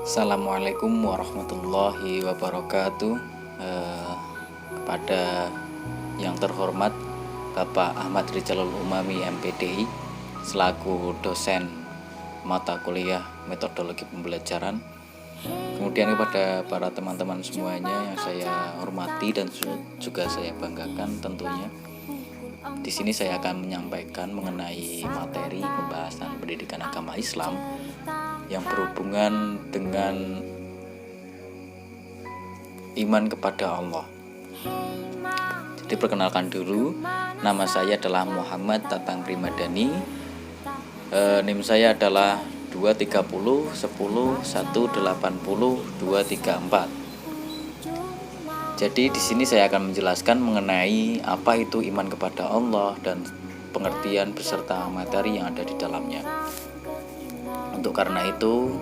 Assalamualaikum warahmatullahi wabarakatuh. Kepada yang terhormat Bapak Ahmad Rizalul Umami MPDI selaku dosen mata kuliah metodologi pembelajaran. Kemudian kepada para teman-teman semuanya yang saya hormati dan juga saya banggakan tentunya. Di sini saya akan menyampaikan mengenai materi pembahasan pendidikan agama Islam yang berhubungan dengan iman kepada Allah. Jadi perkenalkan dulu, nama saya adalah Muhammad Tatang Primadani. NIM saya adalah 230 10 180 234. Jadi di sini saya akan menjelaskan mengenai apa itu iman kepada Allah dan pengertian beserta materi yang ada di dalamnya. Untuk karena itu,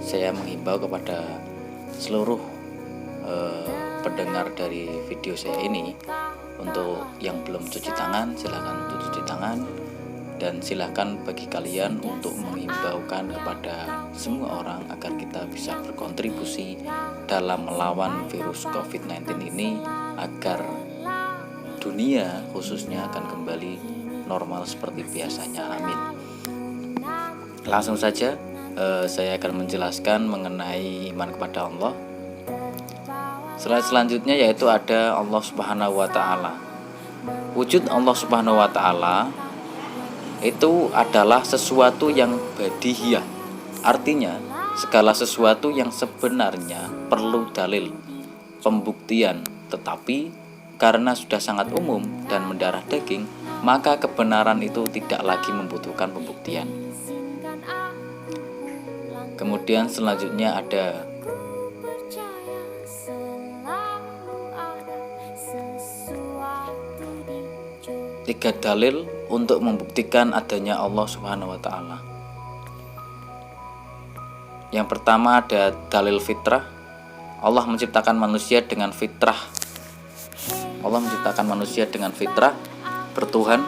saya menghimbau kepada seluruh pendengar dari video saya ini, untuk yang belum cuci tangan, silakan untuk cuci tangan, dan silakan bagi kalian untuk menghimbaukan kepada semua orang agar kita bisa berkontribusi dalam melawan virus COVID-19 ini, agar dunia khususnya akan kembali normal seperti biasanya. Amin. Langsung saja saya akan menjelaskan mengenai iman kepada Allah. Slide selanjutnya yaitu ada Allah Subhanahu wa Ta'ala. Wujud Allah Subhanahu wa Ta'ala itu adalah sesuatu yang badihiyah. Artinya segala sesuatu yang sebenarnya perlu dalil, pembuktian, tetapi karena sudah sangat umum dan mendarah daging, maka kebenaran itu tidak lagi membutuhkan pembuktian. Kemudian selanjutnya ada tiga dalil untuk membuktikan adanya Allah Subhanahu wa Ta'ala. Yang pertama ada dalil fitrah. Allah menciptakan manusia dengan fitrah. Allah menciptakan manusia dengan fitrah bertuhan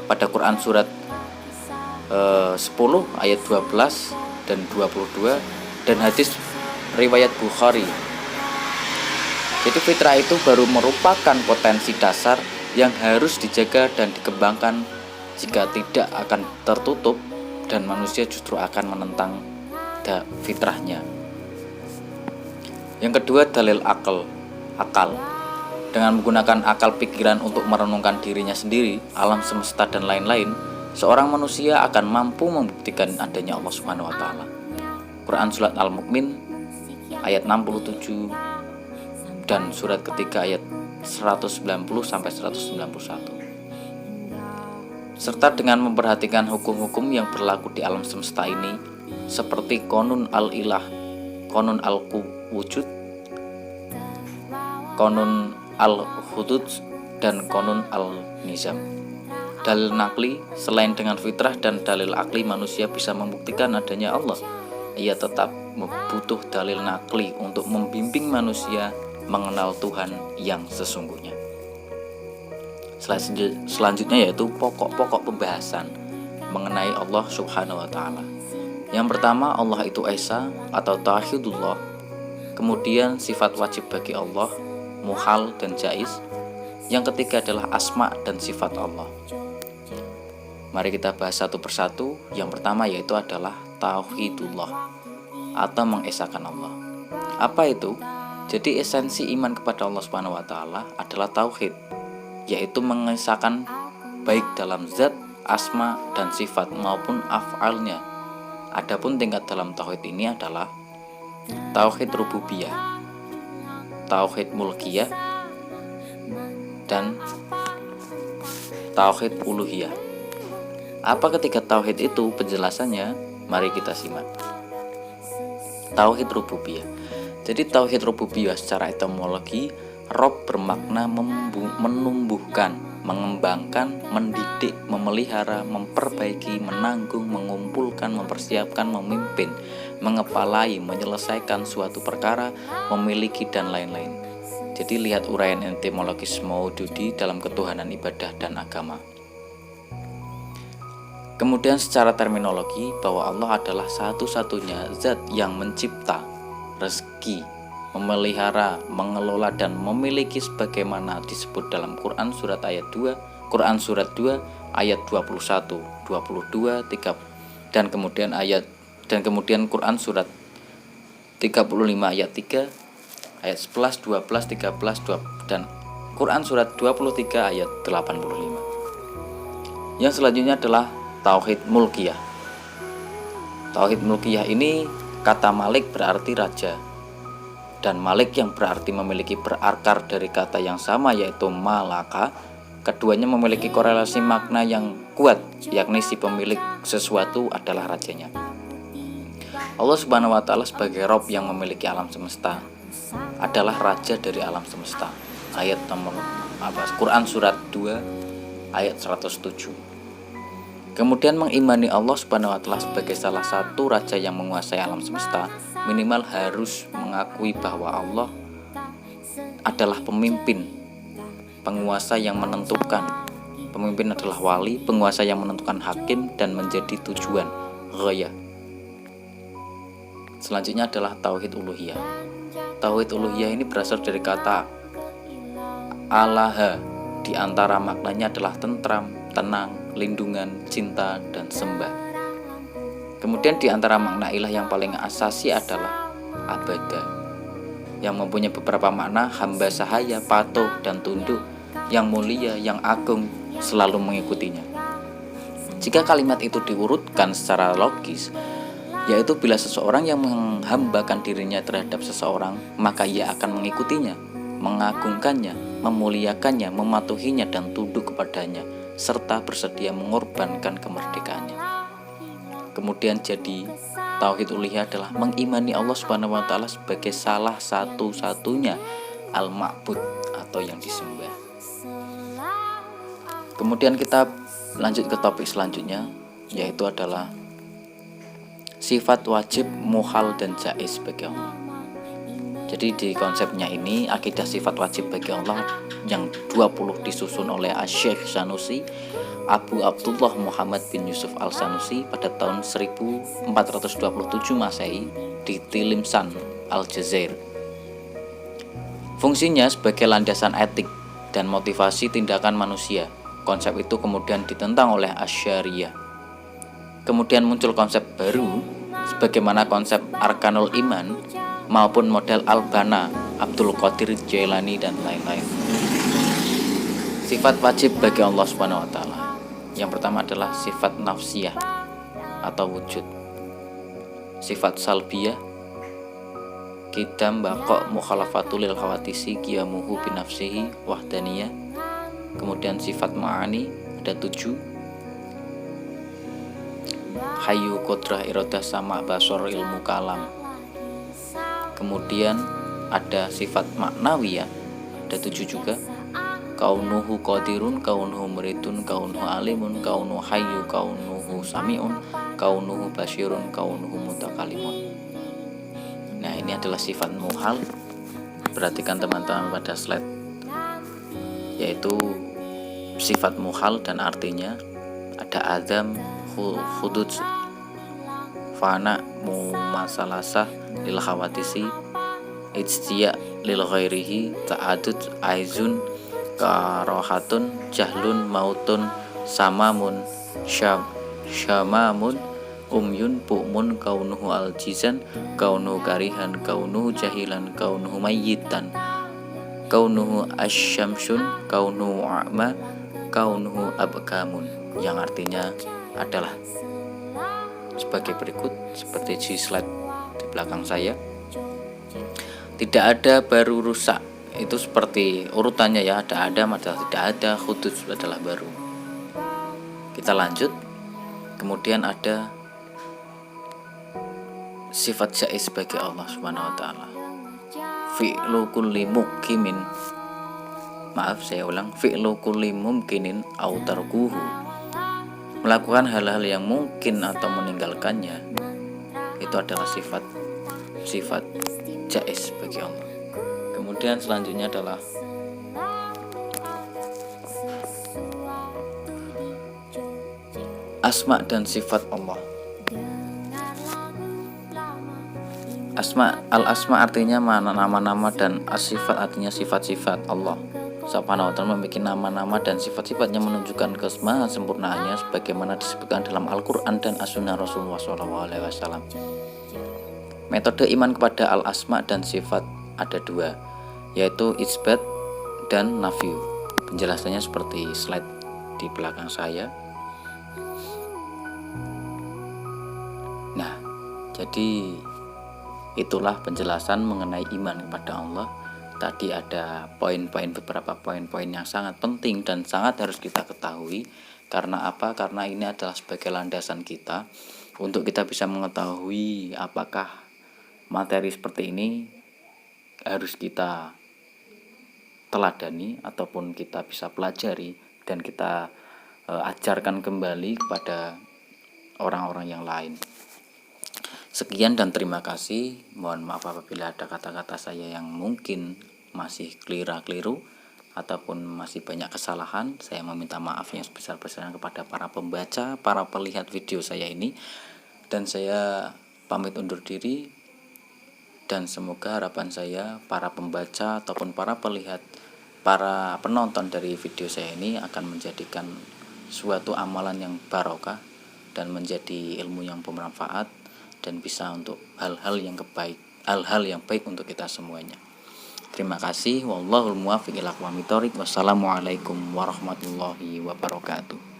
pada Quran surat 10 ayat 12 dan 22 dan hadis riwayat Bukhari. Jadi fitrah itu baru merupakan potensi dasar yang harus dijaga dan dikembangkan. Jika tidak akan tertutup dan manusia justru akan menentang fitrahnya. Yang kedua dalil akal. Dengan menggunakan akal pikiran untuk merenungkan dirinya sendiri, alam semesta dan lain-lain, seorang manusia akan mampu membuktikan adanya Allah Subhanahu wa Ta'ala. Quran surat Al-Mu'min ayat 67 dan surat ketiga ayat 190 sampai 191. Serta dengan memperhatikan hukum-hukum yang berlaku di alam semesta ini, seperti konun al-ilah, konun al-wujud, konun al-hudud, dan konun al-nizam. Dalil nakli, selain dengan fitrah dan dalil akli manusia bisa membuktikan adanya Allah, ia tetap butuh dalil nakli untuk membimbing manusia mengenal Tuhan yang sesungguhnya. Selanjutnya yaitu pokok-pokok pembahasan mengenai Allah Subhanahu wa Ta'ala. Yang pertama, Allah itu Esa atau Tauhidullah. Kemudian sifat wajib bagi Allah, muhal dan jaiz. Yang ketiga adalah asma dan sifat Allah. Mari kita bahas satu persatu. Yang pertama yaitu adalah Tauhidullah atau mengesakan Allah. Apa itu? Jadi esensi iman kepada Allah Subhanahu wa Ta'ala adalah tauhid, yaitu mengesahkan baik dalam zat, asma dan sifat maupun af'alnya. Adapun tingkat dalam tauhid ini adalah tauhid rububiyah, tauhid mulkiyah, dan tauhid uluhiyah. Apa ketiga tauhid itu? Penjelasannya mari kita simak. Tauhid rububiyah. Jadi tauhid rububiyah secara etimologi, Rob bermakna menumbuhkan, mengembangkan, mendidik, memelihara, memperbaiki, menanggung, mengumpulkan, mempersiapkan, memimpin, mengepalai, menyelesaikan suatu perkara, memiliki, dan lain-lain. Jadi lihat uraian etimologis Maududi dalam Ketuhanan Ibadah dan Agama. Kemudian secara terminologi bahwa Allah adalah satu-satunya zat yang mencipta, rezeki, memelihara, mengelola dan memiliki sebagaimana disebut dalam Quran surat 2 ayat 21, 22, 3 dan kemudian Quran surat 35 ayat 3, ayat 11, 12, 13, 12 dan Quran surat 23 ayat 85. Yang selanjutnya adalah Tauhid Mulkiyah. Tauhid Mulkiyah ini kata Malik berarti raja, dan Malik yang berarti memiliki berakar dari kata yang sama yaitu malaka. Keduanya memiliki korelasi makna yang kuat, yakni si pemilik sesuatu adalah rajanya. Allah Subhanahu wa Ta'ala sebagai Rob yang memiliki alam semesta adalah raja dari alam semesta. Ayat nomor Quran surat 2 ayat 107. Kemudian mengimani Allah Subhanahu wa Ta'ala sebagai salah satu raja yang menguasai alam semesta, minimal harus mengakui bahwa Allah adalah pemimpin, penguasa yang menentukan. Pemimpin adalah wali, penguasa yang menentukan hakim dan menjadi tujuan ghaya. Selanjutnya adalah Tauhid Uluhiyah. Tauhid Uluhiyah ini berasal dari kata alaha, di antara maknanya adalah tentram, tenang, lindungan, cinta, dan sembah. Kemudian di antara makna ilah yang paling asasi adalah abada, yang mempunyai beberapa makna: hamba sahaya, patuh, dan tunduk, yang mulia, yang agung, selalu mengikutinya. Jika kalimat itu diurutkan secara logis, yaitu bila seseorang yang menghambakan dirinya terhadap seseorang, maka ia akan mengikutinya, mengagungkannya, memuliakannya, mematuhinya, dan tunduk kepadanya, serta bersedia mengorbankan kemerdekaannya. Kemudian jadi Tauhid Uluhiyah adalah mengimani Allah Subhanahu wa Ta'ala sebagai salah satu-satunya al-ma'bud atau yang disembah. Kemudian kita lanjut ke topik selanjutnya, yaitu adalah sifat wajib, muhal, dan jaiz bagi Allah. Jadi di konsepnya ini akidah sifat wajib bagi Allah yang 20 disusun oleh Asy-Syaikh Sanusi Abu Abdullah Muhammad bin Yusuf Al-Sanusi pada tahun 1427 Masehi di Tilimsan, Aljazair. Fungsinya sebagai landasan etik dan motivasi tindakan manusia. Konsep itu kemudian ditentang oleh Asy'ariyah. Kemudian muncul konsep baru sebagaimana konsep Arkanul Iman maupun model Al-Bana, Abdul Qadir Jailani, dan lain-lain. Sifat wajib bagi Allah Subhanahu wa Ta'ala. Yang pertama adalah sifat nafsiyah atau wujud. Sifat salbiyah kidam baqo mukhalafatul lil khawatisi qiyamuhu binafsihi wahdaniyah. Kemudian sifat ma'ani ada 7. Hayyu, qudrah, iradah, sama, basor, ilmu, kalam. Kemudian ada sifat maknawiyah ada 7 juga. Kaunuhu qadirun, kaunuhu muridun, kaunuhu alimun, kaunuhu hayyu, kaunuhu sami'un, kaunuhu basyirun, kaunuhu mutakalimun. Nah, ini adalah sifat muhal. Perhatikan teman-teman pada slide, yaitu sifat muhal dan artinya ada adam, hudud, fana, mumasalasah, lil khawatisi, ijtiya lil ghairihi, ta'adud, aizun, karohatun, jahlun, mautun, samamun, syamamun, umyun, bu'mun, kaunuhu aljizan, kaunuhu karihan, kaunuhu jahilan, kaunuhu mayyitan, kaunuhu asyamsun, kaunuhu a'ma, kaunuhu abkamun. Yang artinya adalah sebagai berikut, seperti di slide di belakang saya. Tidak ada, baru, rusak. Itu seperti urutannya ya, ada adam adalah tidak ada, hudud adalah baru. Kita lanjut. Kemudian ada sifat jaiz bagi Allah Subhanahu wa Ta'ala. Fi'lu kulli mukimin, maaf saya ulang, fi'lu kulli mumkinin au tarkuhu, melakukan hal-hal yang mungkin atau meninggalkannya, itu adalah sifat jaiz bagi Allah. Kemudian selanjutnya adalah Asma dan sifat Allah. Al-asma artinya nama-nama dan as-sifat artinya sifat-sifat Allah Subhanahu wa ta'ala memiliki nama-nama dan sifat-sifatnya menunjukkan kesempurnaannya sebagaimana disebutkan dalam Al-Quran dan As-Sunnah Rasulullah SAW. Metode iman kepada al-asma dan sifat ada dua, yaitu isbat dan nafyu. Penjelasannya seperti slide di belakang saya. Nah, jadi itulah penjelasan mengenai iman kepada Allah. Tadi ada beberapa poin-poin yang sangat penting dan sangat harus kita ketahui. Karena apa? Karena ini adalah sebagai landasan kita untuk kita bisa mengetahui apakah materi seperti ini harus kita teladani ataupun kita bisa pelajari dan kita ajarkan kembali kepada orang-orang yang lain. Sekian dan terima kasih. Mohon maaf apabila ada kata-kata saya yang mungkin masih keliru ataupun masih banyak kesalahan. Saya meminta maaf yang sebesar-besarnya kepada para pembaca, para pelihat video saya ini. Dan saya pamit undur diri. Dan semoga harapan saya para pembaca ataupun para pelihat, para penonton dari video saya ini akan menjadikan suatu amalan yang barokah dan menjadi ilmu yang bermanfaat dan bisa untuk hal-hal yang baik untuk kita semuanya. Terima kasih. Wallahul muwaffiq ila aqwamit thoriq. Wassalamualaikum warahmatullahi wabarakatuh.